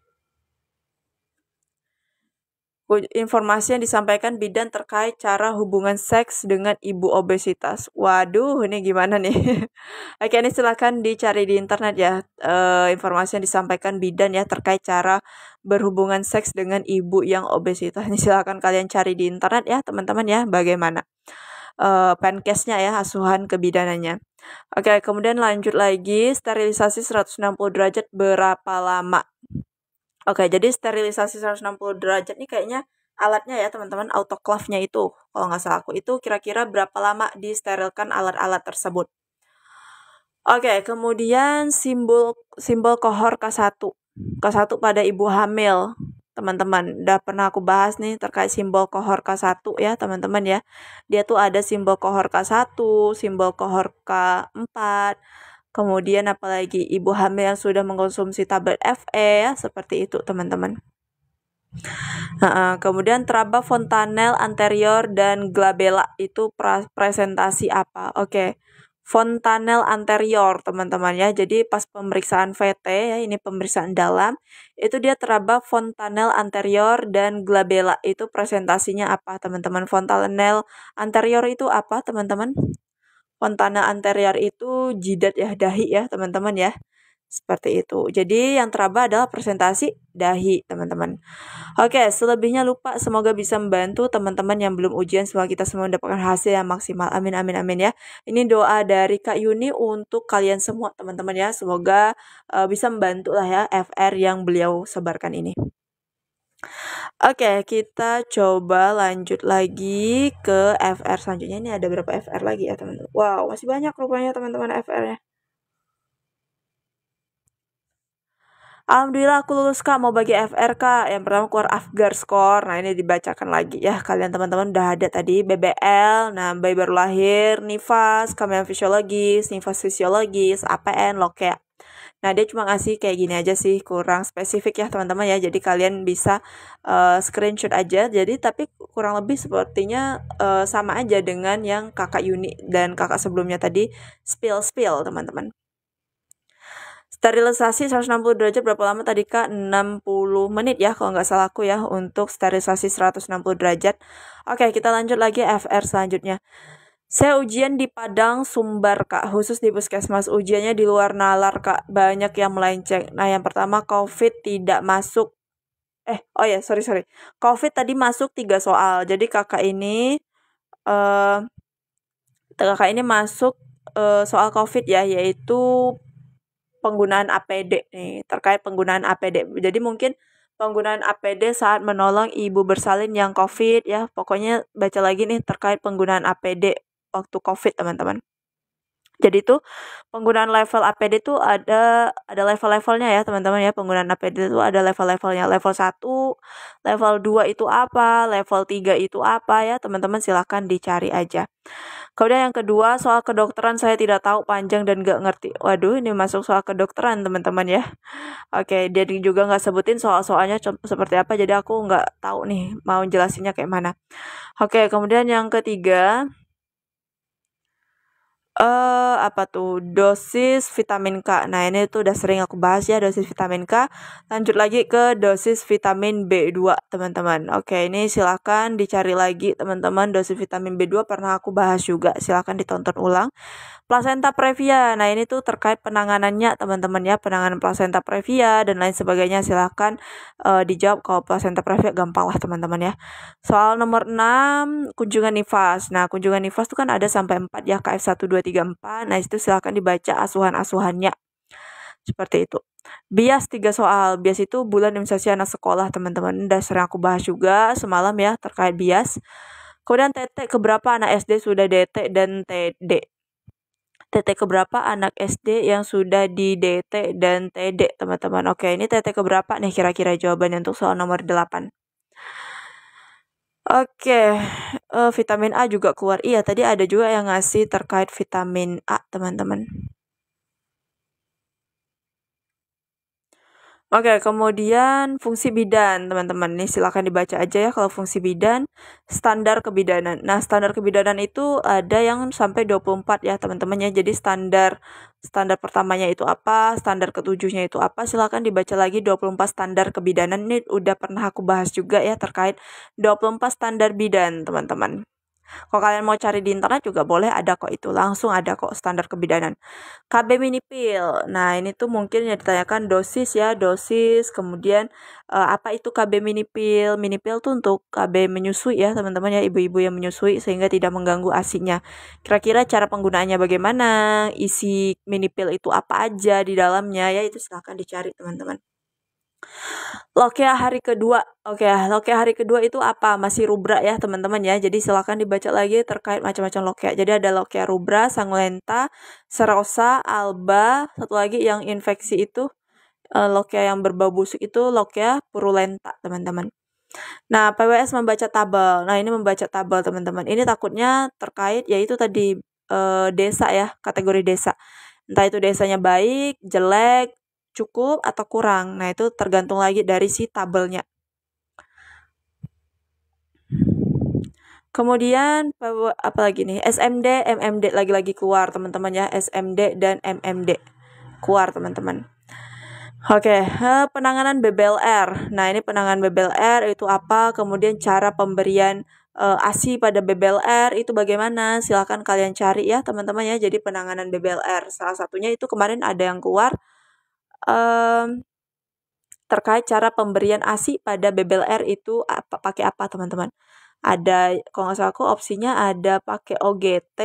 Informasi yang disampaikan bidan terkait cara hubungan seks dengan ibu obesitas. Waduh, ini gimana nih? Oke, ini silahkan dicari di internet ya. Informasi yang disampaikan bidan ya terkait cara berhubungan seks dengan ibu yang obesitas. Ini silahkan kalian cari di internet ya, teman-teman ya. Bagaimana penkesnya ya, asuhan kebidanannya. Oke, kemudian lanjut lagi, sterilisasi 160 derajat berapa lama? Oke, jadi sterilisasi 160 derajat ini kayaknya alatnya ya, teman-teman, autoclave-nya itu. Kalau nggak salah aku, itu kira-kira berapa lama disterilkan alat-alat tersebut. Oke, kemudian simbol kohor K1. K1 pada ibu hamil. Teman-teman, udah pernah aku bahas nih terkait simbol kohor K1 ya, teman-teman ya. Dia tuh ada simbol kohor K1, simbol kohor K4, kemudian apalagi ibu hamil yang sudah mengkonsumsi tablet FE ya, seperti itu, teman-teman. Kemudian teraba fontanel anterior dan glabella itu presentasi apa? Oke. Fontanel anterior, teman-teman ya. Jadi pas pemeriksaan VT ya, ini pemeriksaan dalam, itu dia teraba fontanel anterior dan glabella. Itu presentasinya apa, teman-teman? Fontanel anterior itu apa, teman-teman? Fontanel anterior itu jidat ya, dahi ya, teman-teman ya. Seperti itu. Jadi yang teraba adalah presentasi dahi, teman-teman. Oke, selebihnya lupa. Semoga bisa membantu teman-teman yang belum ujian. Semoga kita semua mendapatkan hasil yang maksimal. Amin, amin, amin ya. Ini doa dari Kak Yuni untuk kalian semua, teman-teman ya. Semoga bisa membantu lah ya FR yang beliau sebarkan ini. Oke, kita coba lanjut lagi ke FR selanjutnya. Ini ada berapa FR lagi ya, teman-teman? Wow, masih banyak rupanya teman-teman FR-nya. Alhamdulillah aku lulus, Kak. Mau bagi FR, Kak. Yang pertama keluar Afgar score. Nah, ini dibacakan lagi ya. Kalian teman-teman udah ada tadi BBL, nah bayi baru lahir, nifas, kamera fisiologis, nifas fisiologis, APN, lokea. Nah, dia cuma ngasih kayak gini aja sih, kurang spesifik ya, teman-teman ya. Jadi kalian bisa screenshot aja. Jadi tapi kurang lebih sepertinya sama aja dengan yang Kakak Yuni dan Kakak sebelumnya tadi spill, teman-teman. Sterilisasi 160 derajat berapa lama tadi, Kak? 60 menit ya kalau nggak salah aku ya untuk sterilisasi 160 derajat. Oke, kita lanjut lagi FR selanjutnya. Saya ujian di Padang Sumbar, Kak, khusus di puskesmas. Ujiannya di luar nalar, Kak. Banyak yang melenceng. Nah, yang pertama COVID tidak masuk. Oh ya, sorry. COVID tadi masuk 3 soal. Jadi kakak ini masuk soal COVID ya, yaitu penggunaan APD nih, terkait penggunaan APD. Jadi mungkin penggunaan APD saat menolong ibu bersalin yang COVID ya. Pokoknya baca lagi nih terkait penggunaan APD waktu COVID, teman-teman. Jadi itu penggunaan level APD itu ada level-levelnya ya, teman-teman ya. Penggunaan APD itu ada level-levelnya. Level 1, level 2 itu apa, level 3 itu apa ya, teman-teman silahkan dicari aja. Kemudian yang kedua, soal kedokteran saya tidak tahu, panjang dan gak ngerti. Waduh, ini masuk soal kedokteran, teman-teman ya. Oke, jadi juga nggak sebutin soal-soalnya seperti apa, jadi aku nggak tahu nih mau jelasinnya kayak mana. Oke, kemudian yang ketiga, apa tuh, dosis vitamin K. Nah, ini tuh udah sering aku bahas ya, dosis vitamin K. Lanjut lagi ke dosis vitamin B2, teman-teman. Oke, ini silakan dicari lagi, teman-teman. Dosis vitamin B2 pernah aku bahas juga, silakan ditonton ulang. Plasenta previa. Nah, ini tuh terkait penanganannya, teman-teman ya, penanganan plasenta previa dan lain sebagainya. Silahkan dijawab. Kalau plasenta previa gampang lah, teman-teman ya. Soal nomor 6, kunjungan nifas. Nah, kunjungan nifas itu kan ada sampai 4 ya, KF 1, 2, 3, 4. Nah, itu silahkan dibaca asuhan-asuhannya. Seperti itu. Bias 3 soal. Bias itu bulan imunisasi anak sekolah, teman-teman. Udah sering aku bahas juga semalam ya terkait bias. Kemudian TT keberapa anak SD sudah DT dan TD. TT keberapa anak SD yang sudah di DT dan TD, teman-teman. Oke, ini TT keberapa nih kira-kira jawabannya untuk soal nomor 8. Oke, vitamin A juga keluar. Iya, tadi ada juga yang ngasih terkait vitamin A, teman-teman. Oke, kemudian fungsi bidan, teman-teman. Nih silakan dibaca aja ya kalau fungsi bidan, standar kebidanan. Nah, standar kebidanan itu ada yang sampai 24 ya, teman-teman ya. Jadi standar pertamanya itu apa, standar ketujuhnya itu apa, silakan dibaca lagi 24 standar kebidanan. Ini udah pernah aku bahas juga ya terkait 24 standar bidan, teman-teman. Kalau kalian mau cari di internet juga boleh, ada kok itu. Langsung ada kok standar kebidanan. KB minipil. Nah, ini tuh mungkin yang ditanyakan dosis ya, dosis. Kemudian apa itu KB minipil? Minipil tuh untuk KB menyusui ya, teman-teman ya, ibu-ibu yang menyusui sehingga tidak mengganggu ASINya. Kira-kira cara penggunaannya bagaimana? Isi minipil itu apa aja di dalamnya ya, itu silahkan dicari, teman-teman. Lokia hari kedua. Oke, lokia hari kedua itu apa? Masih rubra ya, teman-teman ya. Jadi silakan dibaca lagi terkait macam-macam lokia. Jadi ada lokia rubra, sanguineta, serosa, alba, satu lagi yang infeksi itu lokia yang berbau busuk itu lokia purulenta, teman-teman. Nah, PWS membaca tabel. Nah, ini membaca tabel, teman-teman. Ini takutnya terkait yaitu tadi desa ya, kategori desa. Entah itu desanya baik, jelek, cukup atau kurang. Nah, itu tergantung lagi dari si tabelnya. Kemudian apa lagi nih? SMD, MMD lagi-lagi keluar, teman-teman ya. SMD dan MMD keluar, teman-teman. Oke, penanganan BBLR. Nah, ini penanganan BBLR itu apa? Kemudian cara pemberian ASI pada BBLR itu bagaimana? Silakan kalian cari ya, teman-teman ya. Jadi penanganan BBLR salah satunya itu kemarin ada yang keluar terkait cara pemberian ASI pada BBLR itu pakai apa, teman-teman? Ada, kalau nggak salah aku opsinya ada pakai OGT,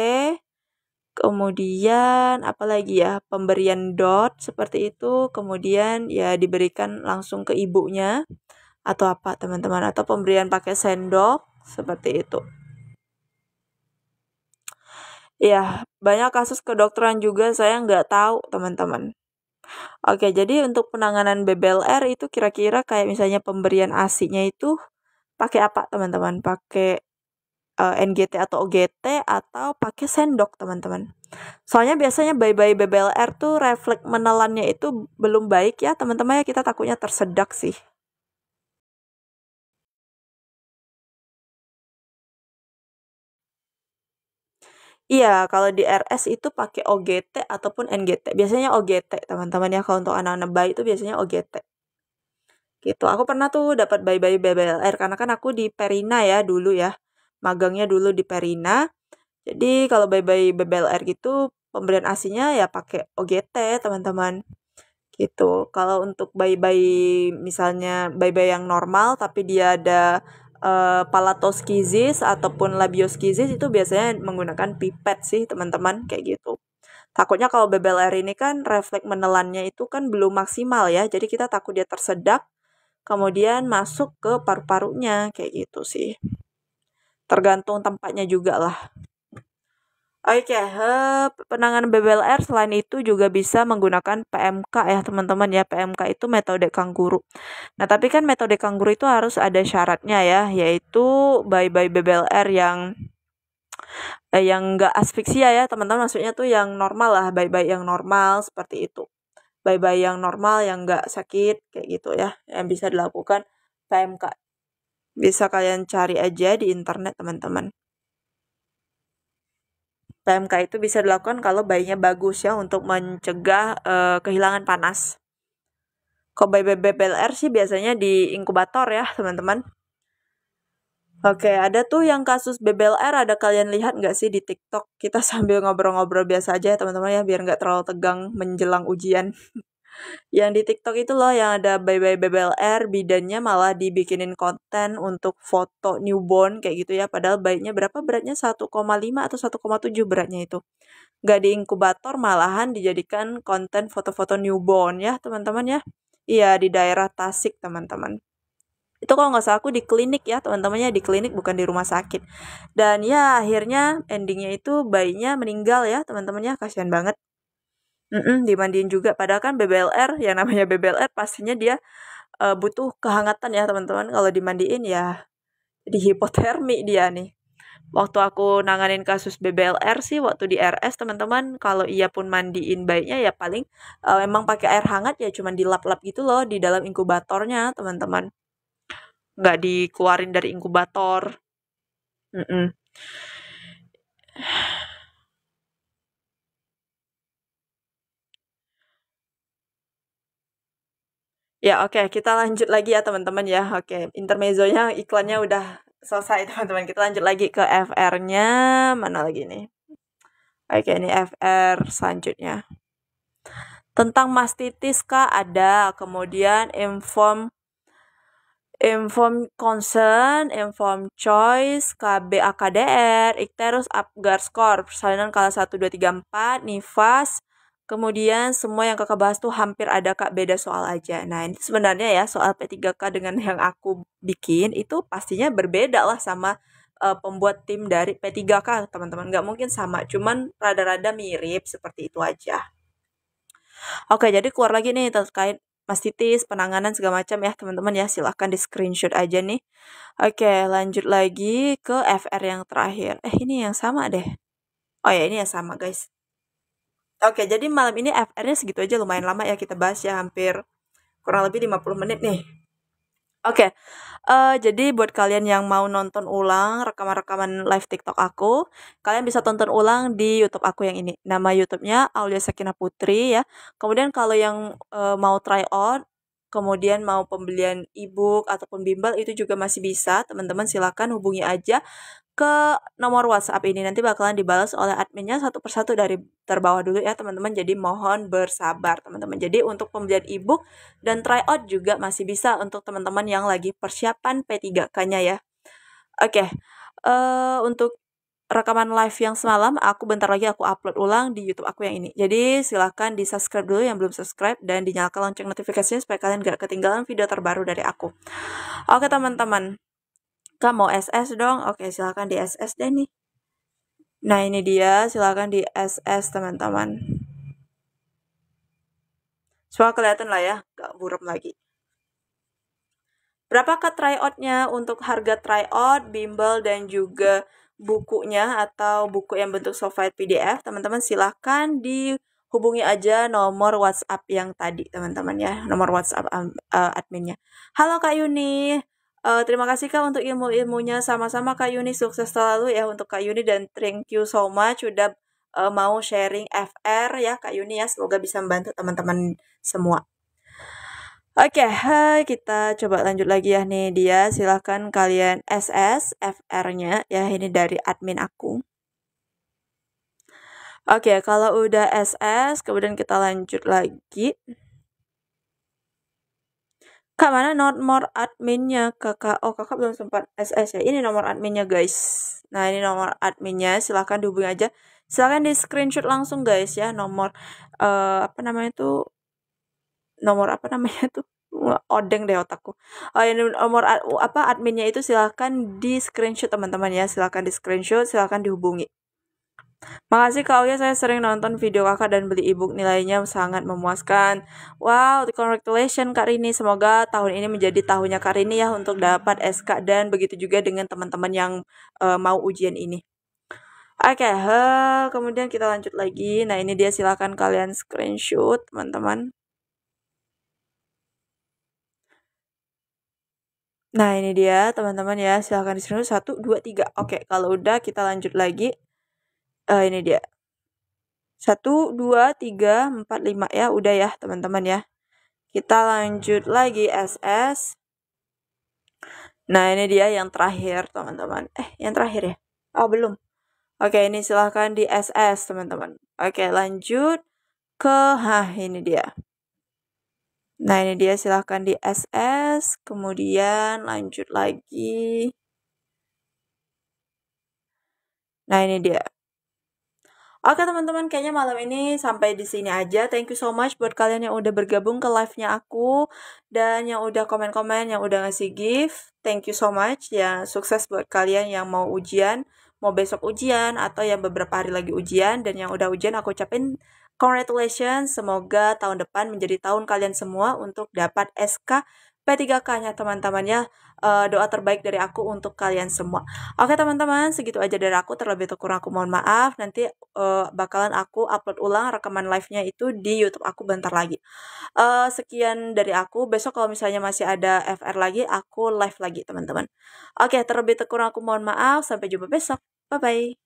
kemudian apalagi ya, pemberian dot seperti itu, kemudian ya diberikan langsung ke ibunya atau apa, teman-teman, atau pemberian pakai sendok seperti itu. Ya, banyak kasus kedokteran juga saya nggak tahu, teman-teman. Oke, jadi untuk penanganan BBLR itu kira-kira kayak misalnya pemberian ASI-nya itu pakai apa, teman-teman? Pakai NGT atau OGT atau pakai sendok, teman-teman. Soalnya biasanya bayi-bayi BBLR tuh refleks menelannya itu belum baik ya, teman-teman ya, kita takutnya tersedak sih. Iya, kalau di RS itu pakai OGT ataupun NGT. Biasanya OGT, teman-teman ya, kalau untuk anak-anak bayi itu biasanya OGT. Gitu. Aku pernah tuh dapat bayi-bayi BBLR karena kan aku di Perina ya dulu ya. Magangnya dulu di Perina. Jadi kalau bayi-bayi BBLR gitu pemberian ASINya ya pakai OGT, teman-teman. Gitu. Kalau untuk bayi-bayi misalnya bayi-bayi yang normal tapi dia ada palatoskizis ataupun labioskizis itu biasanya menggunakan pipet sih, teman-teman, kayak gitu. Takutnya kalau BBLR ini kan refleks menelannya itu kan belum maksimal ya. Jadi kita takut dia tersedak. kemudian masuk ke paru-parunya, kayak gitu sih. Tergantung tempatnya juga lah. Oke, penanganan BBLR selain itu juga bisa menggunakan PMK ya teman-teman ya. PMK itu metode kangguru. Nah, tapi kan metode kangguru itu harus ada syaratnya ya, yaitu bayi-bayi BBLR yang nggak asfiksia ya teman-teman. Maksudnya tuh yang normal lah, bayi-bayi yang normal seperti itu. Bayi-bayi yang normal yang nggak sakit kayak gitu ya, yang bisa dilakukan PMK. Bisa kalian cari aja di internet teman-teman. PMK itu bisa dilakukan kalau bayinya bagus ya untuk mencegah kehilangan panas. Kalau bayi BBLR sih biasanya di inkubator ya teman-teman. Oke, ada tuh yang kasus BBLR, ada kalian lihat nggak sih di TikTok? Kita sambil ngobrol-ngobrol biasa aja ya teman-teman ya, biar nggak terlalu tegang menjelang ujian. Yang di TikTok itu loh yang ada bayi-bayi BBLR, bidannya malah dibikinin konten untuk foto newborn kayak gitu ya. Padahal bayinya berapa beratnya? 1,5 atau 1,7 beratnya itu. Nggak di inkubator, malahan dijadikan konten foto-foto newborn ya teman-teman ya. Iya, di daerah Tasik teman-teman. Itu kalau nggak salah aku di klinik ya teman-temannya, di klinik bukan di rumah sakit. Dan ya akhirnya endingnya itu bayinya meninggal ya teman-temannya, kasihan banget. Dimandiin juga. Padahal kan BBLR, yang namanya BBLR pastinya dia butuh kehangatan ya teman-teman. Kalau dimandiin ya di hipotermi dia nih. Waktu aku nanganin kasus BBLR sih waktu di RS teman-teman, kalau ia pun mandiin bayinya ya paling emang pakai air hangat ya, cuman dilap-lap gitu loh di dalam inkubatornya teman-teman. Nggak dikeluarin dari inkubator. Mm-mm. Ya, oke, kita lanjut lagi ya teman-teman ya. Oke, intermezzonya iklannya udah selesai teman-teman. Kita lanjut lagi ke FR-nya. Mana lagi nih? Oke, ini FR selanjutnya. Tentang mastitis kah ada, kemudian inform concern, inform choice, KBAKDR, Icterus, Apgar Score, persalinan kala 1, 2, 3, 4, nifas, kemudian semua yang kakak bahas tuh hampir ada kak, beda soal aja. Nah ini sebenarnya ya soal P3K dengan yang aku bikin itu pastinya berbeda lah sama pembuat tim dari P3K teman-teman. Nggak mungkin sama, cuman rada-rada mirip seperti itu aja. Oke, jadi keluar lagi nih terkait mastitis, penanganan segala macam ya teman-teman ya. Silahkan di screenshot aja nih. Oke, lanjut lagi ke FR yang terakhir. Ini yang sama deh. Oh ya, ini yang sama guys. Oke, jadi malam ini FR-nya segitu aja, lumayan lama ya kita bahas ya, hampir kurang lebih 50 menit nih. Oke, jadi buat kalian yang mau nonton ulang rekaman-rekaman live TikTok aku, kalian bisa tonton ulang di YouTube aku yang ini. Nama YouTube-nya Aulia Sakinah Putri ya. Kemudian kalau yang mau try out, kemudian mau pembelian ebook ataupun bimbel itu juga masih bisa. Teman-teman silakan hubungi aja ke nomor WhatsApp ini. Nanti bakalan dibalas oleh adminnya satu persatu dari terbawah dulu ya teman-teman. Jadi mohon bersabar teman-teman. Jadi untuk pembelian ebook dan tryout juga masih bisa untuk teman-teman yang lagi persiapan P3K-nya ya. Oke, untuk rekaman live yang semalam, aku bentar lagi aku upload ulang di YouTube aku yang ini. Jadi silahkan di subscribe dulu yang belum subscribe dan dinyalakan lonceng notifikasinya supaya kalian gak ketinggalan video terbaru dari aku. Oke teman-teman. Kamu mau SS dong? Oke, silakan di SS deh nih. Nah, ini dia, silakan di SS teman-teman. Semua kelihatan lah ya, gak buram lagi. Berapakah tryout-nya? Untuk harga tryout, bimbel, dan juga bukunya atau buku yang bentuk softfile PDF, teman-teman silahkan dihubungi aja nomor WhatsApp yang tadi, teman-teman ya. Nomor WhatsApp adminnya. Halo Kak Yuni, terima kasih Kak untuk ilmu-ilmunya. Sama-sama Kak Yuni, sukses selalu ya untuk Kak Yuni dan thank you so much udah mau sharing FR ya Kak Yuni ya. Semoga bisa membantu teman-teman semua. Oke, kita coba lanjut lagi ya nih dia. Silahkan kalian SS FR-nya ya, ini dari admin aku. Oke, kalau udah SS, kemudian kita lanjut lagi. Kak, mana nomor adminnya kakak? Oh, kakak belum sempat SS ya. Ini nomor adminnya guys. Nah, ini nomor adminnya. Silahkan dihubungi aja. Silahkan di screenshot langsung guys ya. Nomor apa namanya tuh? Nomor apa namanya tuh? odeng deh otakku. Ini nomor adminnya itu silahkan di screenshot teman-teman ya, silahkan di screenshot, silahkan dihubungi. Makasih Kak Uya, saya sering nonton video kakak dan beli ebook, nilainya sangat memuaskan. Wow, congratulations Kak Rini, semoga tahun ini menjadi tahunnya Kak Rini ya untuk dapat SK, dan begitu juga dengan teman-teman yang mau ujian ini. Oke, kemudian kita lanjut lagi. Nah, ini dia, silakan kalian screenshot, teman-teman. Nah, ini dia, teman-teman ya. Silakan di screenshot 1, 2, 3. Oke, kalau udah kita lanjut lagi. Ini dia. 1, 2, 3, 4, 5 ya. Udah ya, teman-teman ya. Kita lanjut lagi SS. Nah, ini dia yang terakhir, teman-teman. Yang terakhir ya? Oh, belum. Oke, ini silahkan di SS, teman-teman. Oke, lanjut ke, ini dia. Nah, ini dia, silahkan di SS, kemudian lanjut lagi. Nah, ini dia. Oke teman-teman, kayaknya malam ini sampai di sini aja. Thank you so much buat kalian yang udah bergabung ke live-nya aku, dan yang udah komen-komen, yang udah ngasih gift. Thank you so much. Ya, sukses buat kalian yang mau ujian, mau besok ujian, atau yang beberapa hari lagi ujian. Dan yang udah ujian, aku ucapin congratulations. Semoga tahun depan menjadi tahun kalian semua untuk dapat SK P3K-nya teman-teman ya. Doa terbaik dari aku untuk kalian semua. Oke teman-teman, segitu aja dari aku. Terlebih kurang aku mohon maaf. Nanti bakalan aku upload ulang rekaman live-nya itu di YouTube aku bentar lagi. Sekian dari aku. Besok kalau misalnya masih ada FR lagi, aku live lagi teman-teman. Oke, terlebih kurang aku mohon maaf. Sampai jumpa besok. Bye-bye.